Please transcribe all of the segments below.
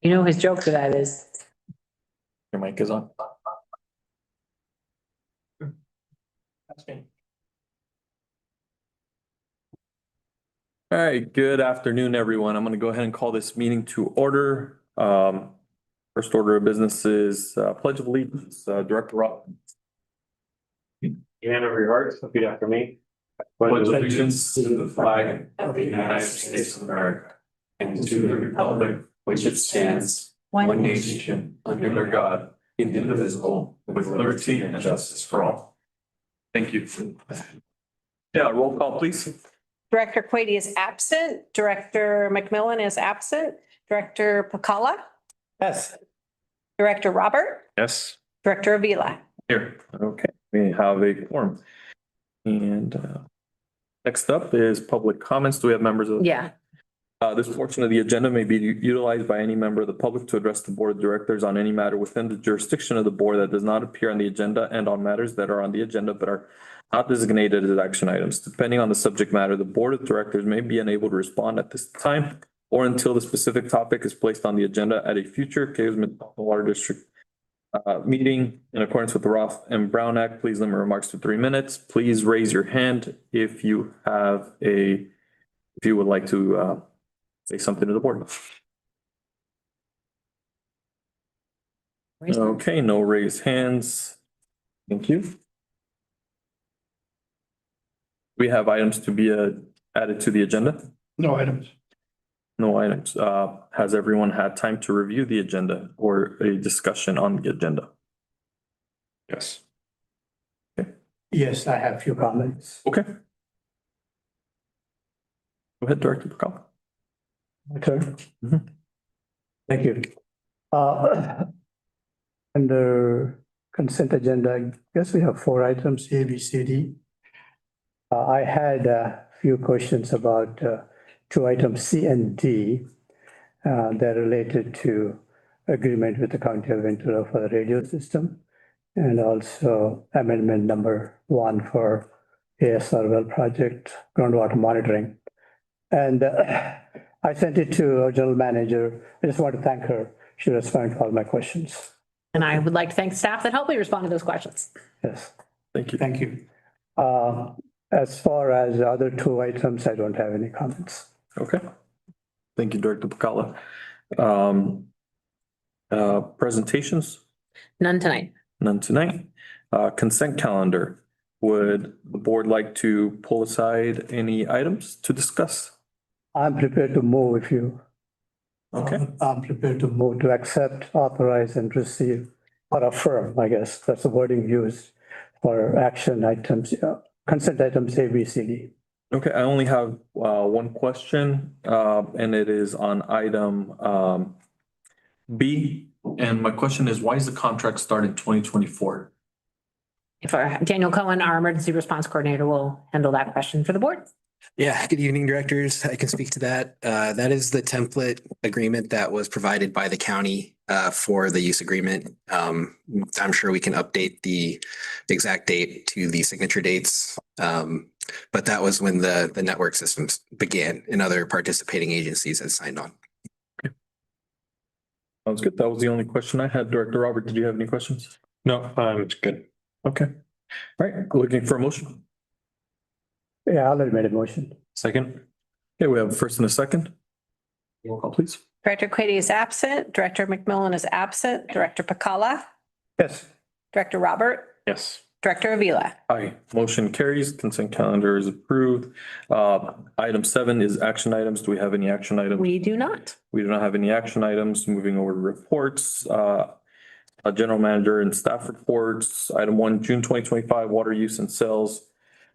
You know his joke to that is, Your mic is on. That's me. All right, good afternoon, everyone. I'm going to go ahead and call this meeting to order. First order of business is Pledge of Allegiance. Director Rob. Hand over your hearts, repeat after me. Pledge allegiance to the flag of the United States of America and to the republic which it stands, one nation, under God, indivisible, with liberty and justice for all. Thank you. Yeah, roll call, please. Director Quady is absent, Director McMillan is absent, Director Pacala, Yes. Director Robert, Yes. Director Avila. Here, okay, we have a quorum. And next up is public comments. Do we have members of? Yeah, This portion of the agenda may be utilized by any member of the public to address the board of directors on any matter within the jurisdiction of the board that does not appear on the agenda and on matters that are on the agenda but are not designated as action items. Depending on the subject matter, the board of directors may be unable to respond at this time or until the specific topic is placed on the agenda at a future Calleguas Water District meeting in accordance with the Roth and Brown Act. Please limit remarks to 3 minutes. Please raise your hand if you would like to say something to the board. Okay, no raised hands. Thank you. We have items to be added to the agenda. No items. No items. Has everyone had time to review the agenda or a discussion on the agenda? Yes. Yes, I have a few comments. Okay. Go ahead, Director Pacala. Okay. Mhm. Thank you. Under consent agenda, I guess we have 4 items, A, B, C, D. I had a few questions about 2 items, C and D. They're related to agreement with the County of Ventura for the radio system and also amendment number 1 for ASR well project groundwater monitoring. And I sent it to our general manager. I just want to thank her. She responded to all my questions. and I would like to thank staff that helped me respond to those questions. Yes, Thank you. thank you. As far as the other 2 items, I don't have any comments. Okay. Thank you, Director Pacala. Presentations? None tonight. None tonight. Consent calendar. Would the board like to pull aside any items to discuss? I'm prepared to move if you. Okay. I'm prepared to move to accept, authorize, and receive, or affirm, I guess, that's the wording used for action items, consent items A, B, C, D. Okay, I only have one question, and it is on item B. And my question is, why is the contract start in 2024? If Daniel Cohen, our emergency response coordinator, will handle that question for the board. Yeah, good evening, directors. I can speak to that. That is the template agreement that was provided by the county for the use agreement. I'm sure we can update the exact date to the signature dates. But that was when the network systems began and other participating agencies had signed on. Sounds good. That was the only question I had. Director Robert, did you have any questions? No, it's good. Okay. All right, looking for a motion. Yeah, I already made a motion. Second. Okay, we have a first and a second. Roll call, please. Director Quady is absent, Director McMillan is absent, Director Pacala, Yes, Director Robert, Yes. Director Avila. Aye, motion carries. Consent calendar is approved. Item 7 is action items. Do we have any action items? We do not. We do not have any action items. Moving over to reports. General manager and staff reports. Item 1, June 2025 water use and sales.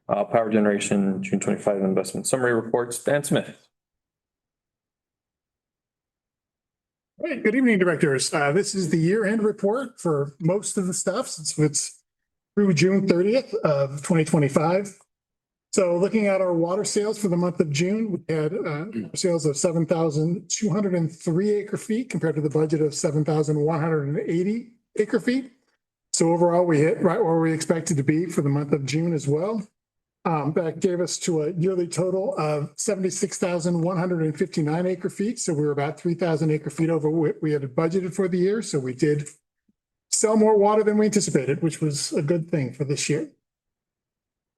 Power generation, June 25 investment summary reports. Dan Smith. All right, good evening, directors. This is the year-end report for most of the stuff since it's through June 30th of 2025. So looking at our water sales for the month of June, we had sales of 7,203 acre feet compared to the budget of 7,180 acre feet. So overall, we hit right where we expected to be for the month of June as well. That gave us to a yearly total of 76,159 acre feet. So we were about 3,000 acre feet over what we had budgeted for the year. So we did sell more water than we anticipated, which was a good thing for this year.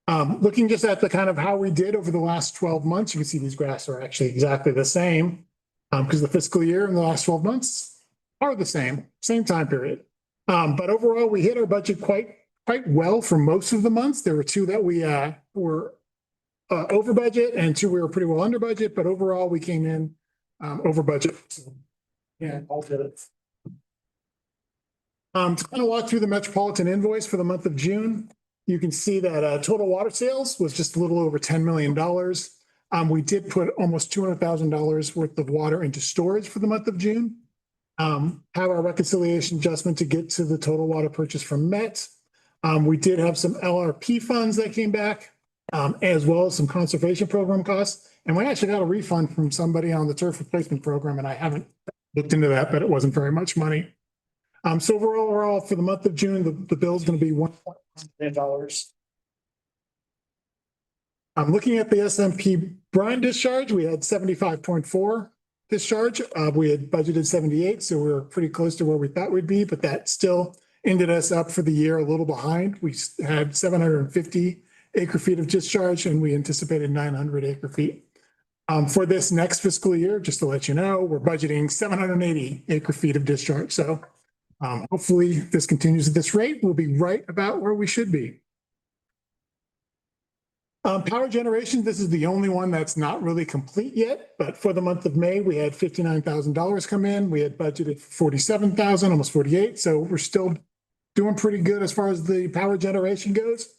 Looking just at the kind of how we did over the last 12 months, you can see these graphs are actually exactly the same because the fiscal year in the last 12 months are the same time period. But overall, we hit our budget quite well for most of the months. There were two that we were over budget and two we were pretty well under budget, but overall we came in over budget. Yeah, all did it. To kind of walk through the metropolitan invoice for the month of June, you can see that total water sales was just a little over $10 million. We did put almost $200,000 worth of water into storage for the month of June. Have our reconciliation adjustment to get to the total water purchase from Met. We did have some LRP funds that came back, as well as some conservation program costs. And we actually got a refund from somebody on the turf replacement program, and I haven't looked into that, but it wasn't very much money. So overall, for the month of June, the bill is going to be $1.1 million. I'm looking at the SMP brine discharge. We had 75.4 discharge. We had budgeted 78, so we were pretty close to where we thought we'd be, but that still ended us up for the year a little behind. We had 750 acre feet of discharge and we anticipated 900 acre feet. For this next fiscal year, just to let you know, we're budgeting 780 acre feet of discharge. So hopefully this continues at this rate. We'll be right about where we should be. Power generation, this is the only one that's not really complete yet, but for the month of May, we had $59,000 come in. We had budgeted for 47,000, almost 48. So we're still doing pretty good as far as the power generation goes.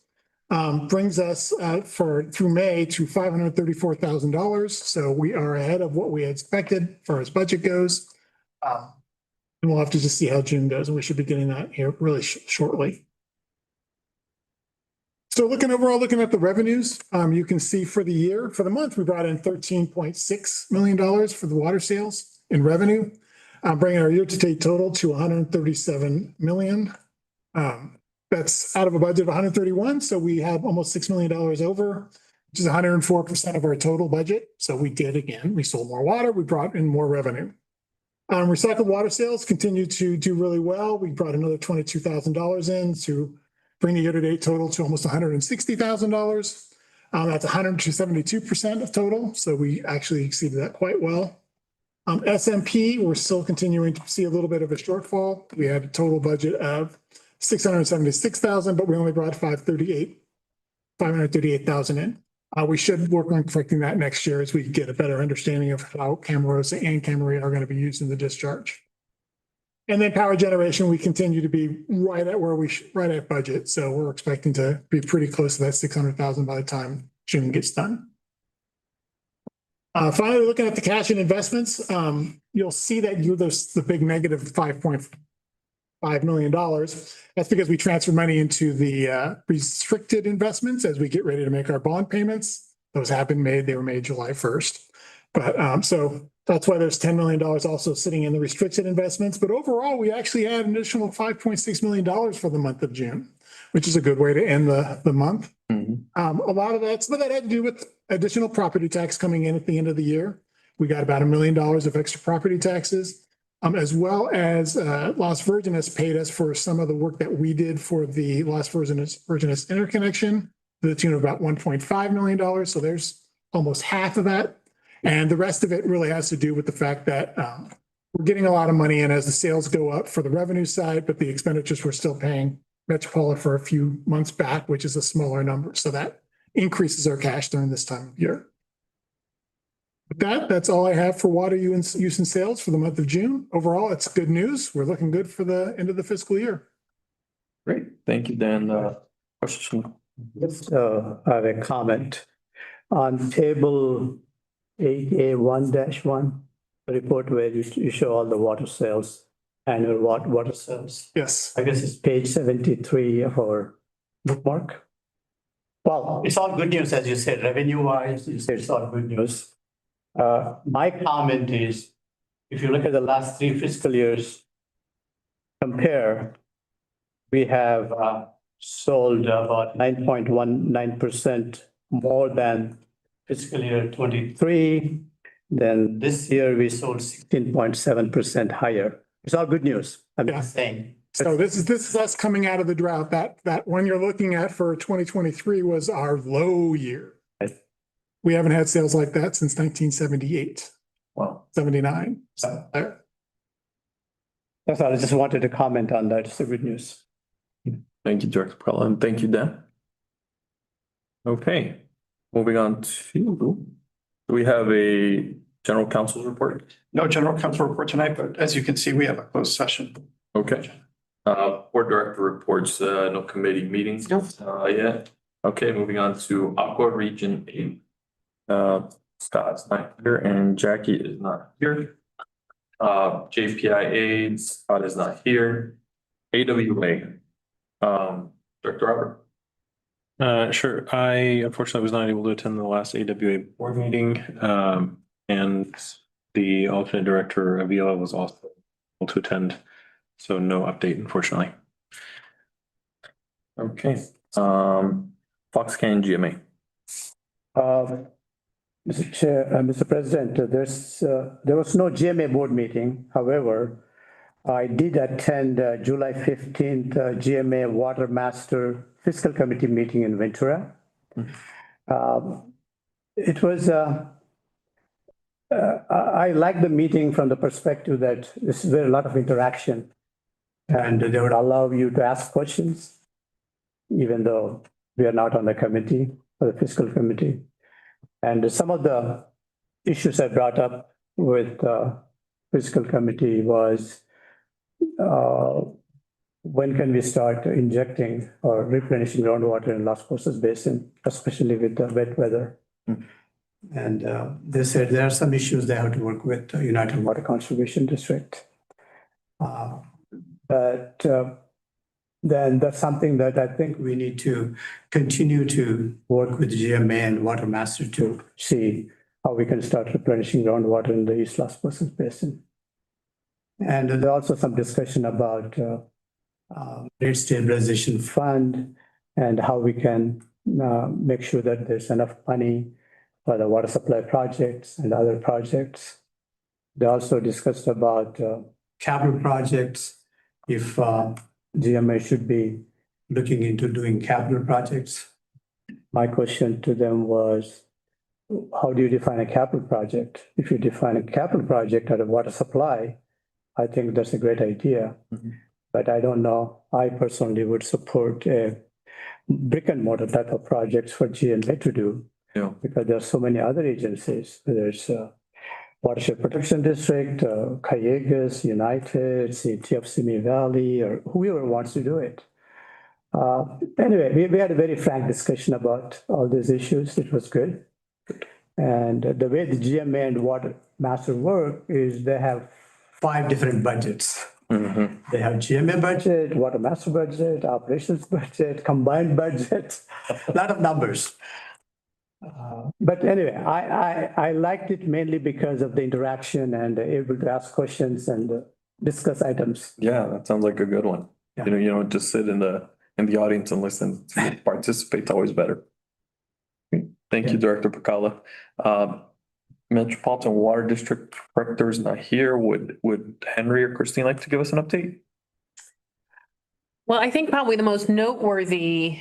Brings us through May to $534,000. So we are ahead of what we had expected as far as budget goes. And we'll have to just see how June goes, and we should be getting that here really shortly. So looking at the revenues, you can see for the year, for the month, we brought in $13.6 million for the water sales in revenue, bringing our year-to-date total to $137 million. That's out of a budget of 131. So we have almost $6 million over, which is 104% of our total budget. So we did again, we sold more water, we brought in more revenue. Recycled water sales continue to do really well. We brought another $22,000 in to bring the year-to-date total to almost $160,000. That's 172% of total. So we actually exceeded that quite well. SMP, we're still continuing to see a little bit of a shortfall. We had a total budget of $676,000, but we only brought $538,000 in. We should work on correcting that next year as we get a better understanding of how Camarosa and Camarita are going to be used in the discharge. And then power generation, we continue to be right at budget. So we're expecting to be pretty close to that 600,000 by the time June gets done. Finally, looking at the cash and investments, you'll see that there's the big negative $5.5 million. That's because we transferred money into the restricted investments as we get ready to make our bond payments. Those have been made. They were made July 1st. But so that's why there's $10 million also sitting in the restricted investments. But overall, we actually had an additional $5.6 million for the month of June, which is a good way to end the month. A lot of that, some of that had to do with additional property tax coming in at the end of the year. We got about $1 million of extra property taxes, as well as Las Virgenes paid us for some of the work that we did for the Las Virgenes interconnection to the tune of about $1.5 million. So there's almost half of that. And the rest of it really has to do with the fact that we're getting a lot of money in as the sales go up for the revenue side, but the expenditures we're still paying Metropolitan for a few months back, which is a smaller number. So that increases our cash during this time of year. With that's all I have for water use and sales for the month of June. Overall, it's good news. We're looking good for the end of the fiscal year. Great. Thank you, Dan. Question? Just I have a comment on table 8A1-1, the report where you show all the water sales, annual water sales. Yes. I guess it's page 73 of our bookmark. Well, it's all good news, as you said, revenue wise, you said it's all good news. My comment is, if you look at the last 3 fiscal years, compare, we have sold about 9.19% more than fiscal year 23. Then this year we sold 16.7% higher. It's all good news. I'm Yeah. just saying. So this is us coming out of the drought. That one you're looking at for 2023 was our low year. Right. We haven't had sales like that since 1978, Wow. 79. That's all. I just wanted to comment on that. It's the good news. Thank you, Director Perella, and thank you, Dan. Okay, moving on to, do we have a general counsel's report? No general counsel report tonight, but as you can see, we have a closed session. Okay. Board director reports, no committee meetings. Nope. Yet. Okay, moving on to Aqua Region 8. Scott's not here and Jackie is not here. JPIA, Scott is not here. AWA, Director Robert. Sure. I unfortunately was not able to attend the last AWA board meeting. And the alternate director, Avila, was also able to attend. So no update, unfortunately. Okay, Foxcan GMA. Mr. Chair, Mr. President, there was no GMA board meeting. However, I did attend July 15th GMA Water Master Fiscal Committee meeting in Ventura. It was, I like the meeting from the perspective that this is a lot of interaction and they would allow you to ask questions, even though we are not on the committee or the fiscal committee. And some of the issues I brought up with fiscal committee was when can we start injecting or replenishing groundwater in Las Cosas Basin, especially with the wet weather. And they said there are some issues they have to work with United Water Conservation District. But then that's something that I think we need to continue to work with GMA and Water Master to see how we can start replenishing groundwater in the East Las Cosas Basin. And there's also some discussion about rate stabilization fund and how we can make sure that there's enough money for the water supply projects and other projects. They also discussed about capital projects, if GMA should be looking into doing capital projects. My question to them was, how do you define a capital project? If you define a capital project at a water supply, I think that's a great idea. But I don't know, I personally would support a brick and mortar type of projects for GMA to do. Yeah. Because there are so many other agencies. There's Watershed Protection District, Calleguas, United, City of Simi Valley, or whoever wants to do it. Anyway, we had a very frank discussion about all these issues. It was good. And the way the GMA and Water Master work is they have 5 different budgets. They have GMA budget, Water Master budget, operations budget, combined budget, a lot of numbers. But anyway, I liked it mainly because of the interaction and able to ask questions and discuss items. Yeah, that sounds like a good one. Yeah. You know, just sit in the audience and listen. Participate's always better. Thank you, Director Pacala. Metropolitan Water District Director is not here. Would Henry or Christine like to give us an update? Well, I think probably the most noteworthy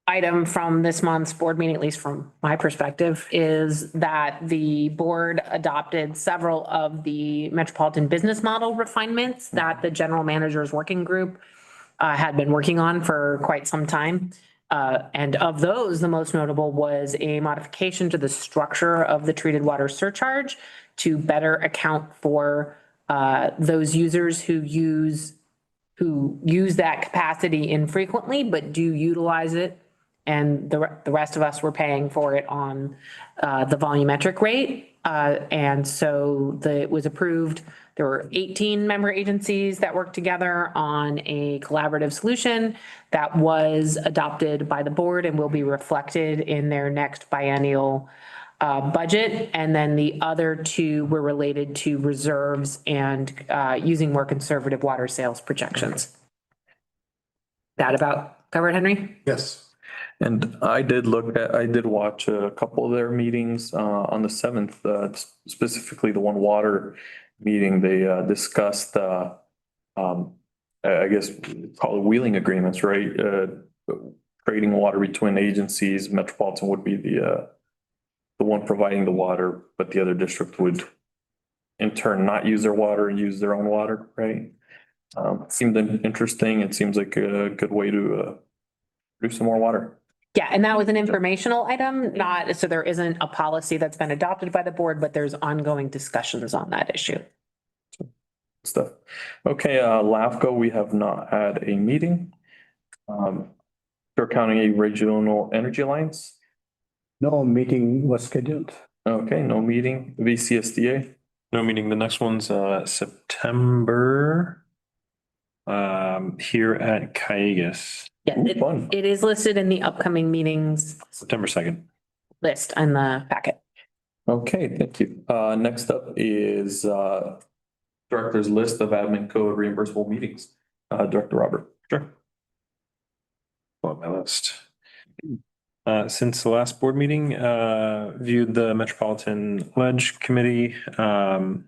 item from this month's board meeting, at least from my perspective, is that the board adopted several of the metropolitan business model refinements that the general manager's working group had been working on for quite some time. And of those, the most notable was a modification to the structure of the treated water surcharge to better account for those users who use that capacity infrequently, but do utilize it. And the rest of us were paying for it on the volumetric rate. And so it was approved. There were 18 member agencies that worked together on a collaborative solution that was adopted by the board and will be reflected in their next biennial budget. And then the other 2 were related to reserves and using more conservative water sales projections. That about covered, Henry? Yes. And I did watch a couple of their meetings on the 7th, specifically the one water meeting. They discussed I guess call it wheeling agreements, right? Trading water between agencies. Metropolitan would be the one providing the water, but the other district would in turn not use their water and use their own water, right? Seemed interesting. It seems like a good way to produce some more water. Yeah, and that was an informational item, not, so there isn't a policy that's been adopted by the board, but there's ongoing discussions on that issue. Stuff. Okay, LAFCO, we have not had a meeting. York County Regional Energy Alliance. No meeting was scheduled. Okay, no meeting. VCSDA. No meeting. The next one's September. Here at Calleguas, Yeah, Fun. it is listed in the upcoming meetings September 2nd. list on the packet. Okay, thank you. Next up is Director's list of admin code reimbursable meetings. Director Robert. Sure. Pull up my list. Since the last board meeting, viewed the Metropolitan Ledge Committee, the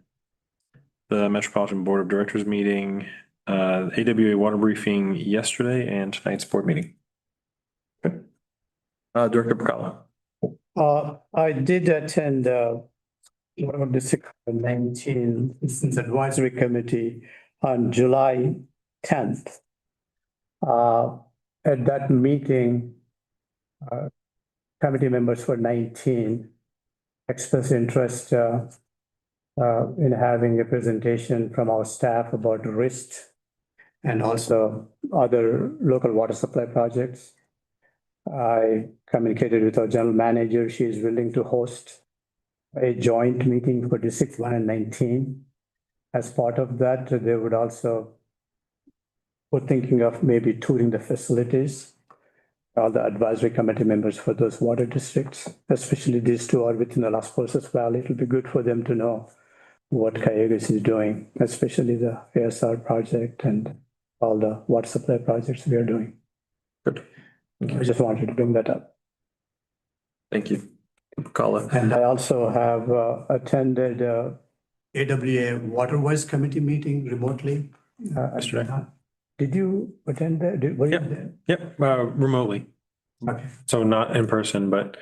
Metropolitan Board of Directors meeting, AWA water briefing yesterday and tonight's board meeting. Okay. Director Bacala. I did attend one of the 619 Citizens Advisory Committee on July 10th. At that meeting, committee members for 19 expressed interest in having a presentation from our staff about risk and also other local water supply projects. I communicated with our general manager. She is willing to host a joint meeting for District 1 and 19. As part of that, they would also were thinking of maybe touring the facilities, all the advisory committee members for those water districts, especially these two are within the Las Cruces Valley. It'll be good for them to know what Calleguas is doing, especially the ASR project and all the water supply projects we are doing. Good. I just wanted to bring that up. Thank you. Bacala. And I also have attended AWA Waterways Committee meeting remotely. Yesterday. Did you attend that? Were you Yep. there? Yep, remotely. Okay. So not in person, but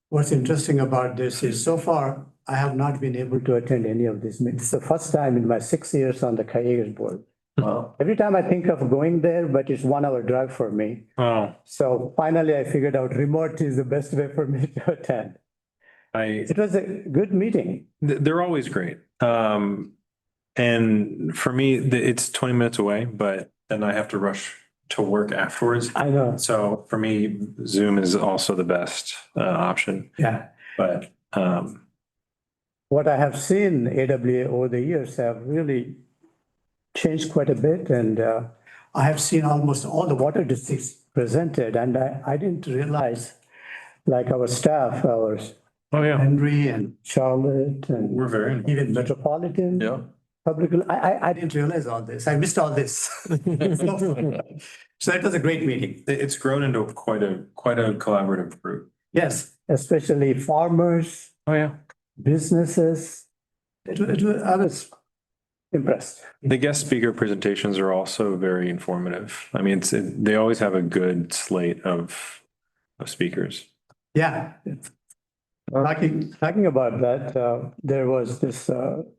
What's interesting about this is so far, I have not been able to attend any of these meetings. It's the first time in my 6 years on the Calleguas board. Wow. Every time I think of going there, but it's 1 hour drive for me. oh, So finally, I figured out remote is the best way for me to attend. It was a good meeting. they're always great. And for me, it's 20 minutes away, but then I have to rush to work afterwards. I know. So for me, Zoom is also the best option, Yeah. but What I have seen AWA over the years have really changed quite a bit. And I have seen almost all the water districts presented. And I didn't realize, like our staff, ours, oh yeah, Henry and Charlotte and we're very, even Metropolitan. Yeah. Public, I didn't realize all this. I missed all this. So it was a great meeting. it's grown into quite a collaborative group. Yes, especially farmers, Oh yeah. businesses. I was impressed. The guest speaker presentations are also very informative. I mean, they always have a good slate of speakers. Yeah. Talking about that, there was this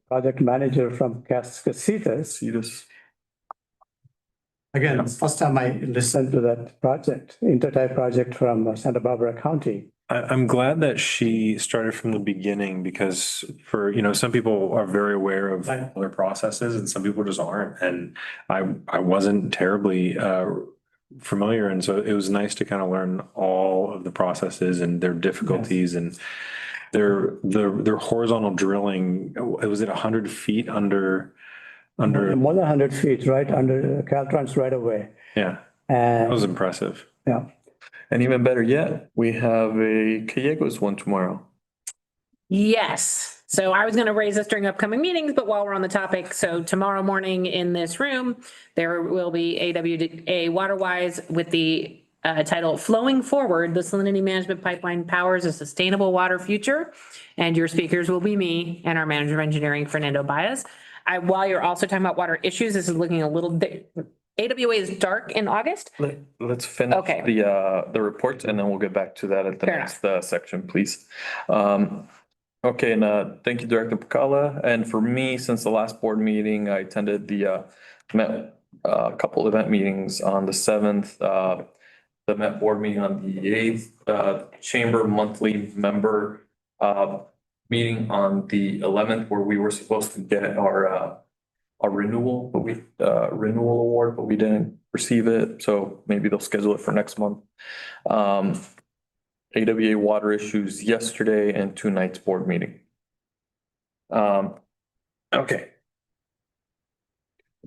project manager from Cascasitas. Cetus. Again, it's first time I listened to that project, intertype project from Santa Barbara County. I'm glad that she started from the beginning because some people are very aware of Right. other processes and some people just aren't. And I wasn't terribly familiar. And so it was nice to kind of learn all of the processes and their difficulties and their horizontal drilling. Was it 100 feet under? More than 100 feet, right under Caltrans right away. Yeah, that was And impressive. yeah, And even better yet, we have a Calleguas one tomorrow. Yes. So I was going to raise this during upcoming meetings, but while we're on the topic, so tomorrow morning in this room, there will be AWA Waterwise with the titled Flowing Forward, the Salinity Management Pipeline Powers a Sustainable Water Future. And your speakers will be me and our Manager of Engineering, Fernando Baez. While you're also talking about water issues, this is looking a little bit, AWA is dark in August. Let's finish Okay. the report and then we'll get back to that at the Fair next section, please. Okay, and thank you, Director Pacala. And for me, since the last board meeting, I attended the met couple event meetings on the 7th, the Met board meeting on the 8th, Chamber monthly member meeting on the 11th, where we were supposed to get our renewal, but renewal award, but we didn't receive it. So maybe they'll schedule it for next month. AWA water issues yesterday and 2 nights board meeting. Okay,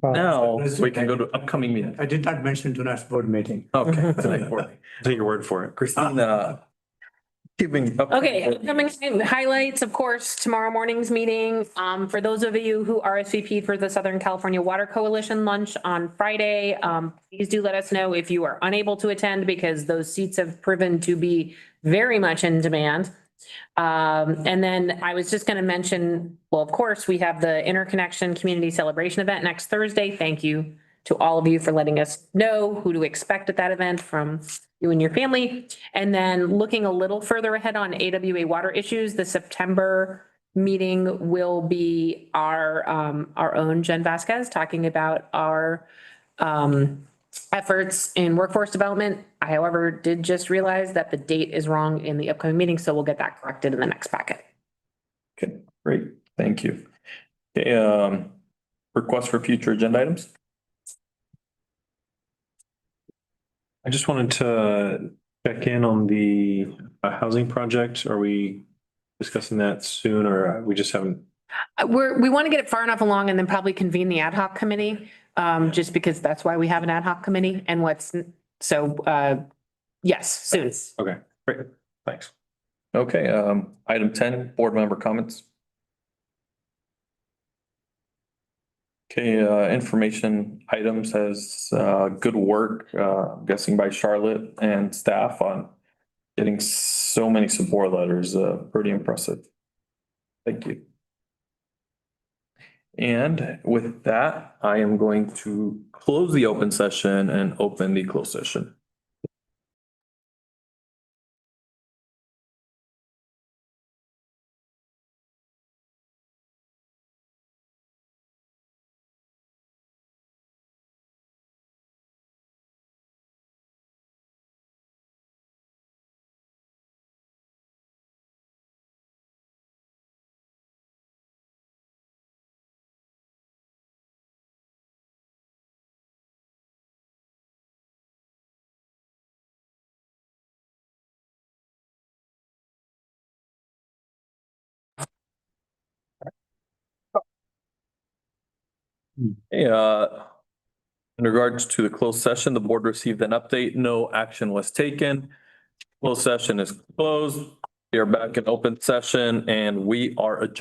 now we can go to upcoming meeting. I did not mention tonight's board meeting. Okay, tonight board meeting. Take your word for it. Christina, giving. Okay, upcoming highlights, of course, tomorrow morning's meeting. For those of you who RSVP'd for the Southern California Water Coalition lunch on Friday, please do let us know if you are unable to attend because those seats have proven to be very much in demand. And then I was just going to mention, well, of course, we have the Interconnection Community Celebration event next Thursday. Thank you to all of you for letting us know who to expect at that event from you and your family. And then looking a little further ahead on AWA water issues, the September meeting will be our own Jen Vasquez talking about our efforts in workforce development. I, however, did just realize that the date is wrong in the upcoming meeting, so we'll get that corrected in the next packet. Okay, great, thank you. Okay, request for future agenda items? I just wanted to check in on the housing project. Are we discussing that soon or we just haven't? We want to get it far enough along and then probably convene the ad hoc committee, just because that's why we have an ad hoc committee and yes, soon. Okay, great, thanks. Okay, item 10, board member comments. Okay, information items has good work, I'm guessing by Charlotte and staff on getting so many support letters, pretty impressive. Thank you. And with that, I am going to close the open session and open the closed session. Hey, in regards to the closed session, the board received an update. No action was taken. Closed session is closed. We are back in open session and we are adjourned.